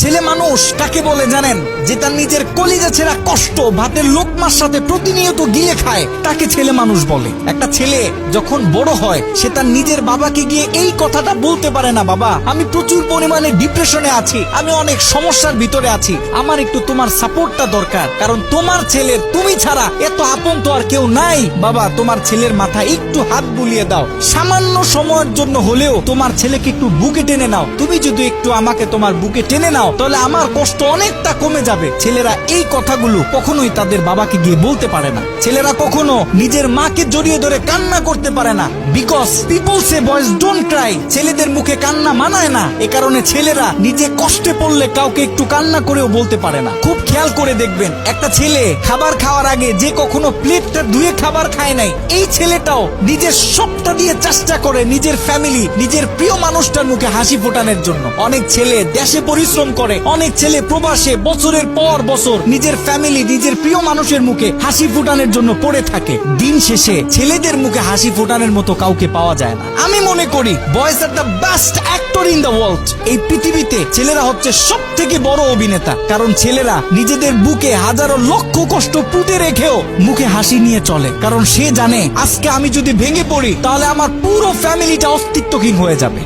ছেলে মানুষ কাকে বলে জানেন? যে তার নিজের কলিজা ছেঁড়া কষ্ট ভাতের লোকমার সাথে প্রতিনিয়ত গিলে খায়, তাকে ছেলে মানুষ বলে। একটা ছেলে যখন বড় হয় সে তার নিজের বাবাকে গিয়ে এই কথাটা বলতে পারে না, বাবা আমি প্রচুর পরিমাণে ডিপ্রেশনে আছি, আমি অনেক সমস্যার ভিতরে আছি, আমার একটু তোমার সাপোর্টটা দরকার, কারণ তোমার ছেলের তুমি ছাড়া এত আপন তো আর কেউ নাই। বাবা তোমার ছেলের মাথায় একটু হাত বুলিয়ে দাও, সামান্য সময়ের জন্য হলেও তোমার ছেলেকে একটু বুকে টেনে নাও, তুমি যদি একটু আমাকে তোমার বুকে টেনে নাও তাহলে আমার কষ্ট অনেকটা কমে যাবে। ছেলেরা এই কথাগুলো কখনোই তাদের বাবাকে গিয়ে বলতে পারে না। ছেলেরা কখনো নিজের মাকে জড়িয়ে ধরে কান্না করতে পারে না, because people say boys don't Cry. ছেলেদের মুখে কান্না মানায় না, এ কারণে ছেলেরা নিজে কষ্টে পড়লে কাউকে একটু কান্না করেও বলতে পারে না। খুব খেয়াল করে দেখবেন, একটা ছেলে খাবার খাওয়ার আগে যে কখনো প্লেটটা ধুয়ে খাবার খায় নাই, এই ছেলেটাও নিজের সবটা দিয়ে চেষ্টা করে নিজের ফ্যামিলি, নিজের প্রিয় মানুষটার মুখে হাসি ফোটানোর জন্য। অনেক ছেলে দেশে পরিশ্রম করে, অনেক ছেলে প্রবাসে বছরের পর বছর নিজের ফ্যামিলি, নিজের প্রিয় মানুষের মুখে হাসি ফোটানোর জন্য পড়ে থাকে। দিন শেষে ছেলেদের মুখে হাসি ফোটানোর মতো কাউকে পাওয়া যায় না। আমি মনে করি boys are the best actor in the world. এই পৃথিবীতে ছেলেরা হচ্ছে সব থেকে বড় অভিনেতা, কারণ ছেলেরা নিজেদের বুকে হাজারো লক্ষ কষ্ট পুঁতে রেখেও মুখে হাসি নিয়ে চলে, কারণ সে জানে আজকে আমি যদি ভেঙে পড়ি তাহলে আমার পুরো ফ্যামিলিটা অস্তিত্বহীন হয়ে যাবে।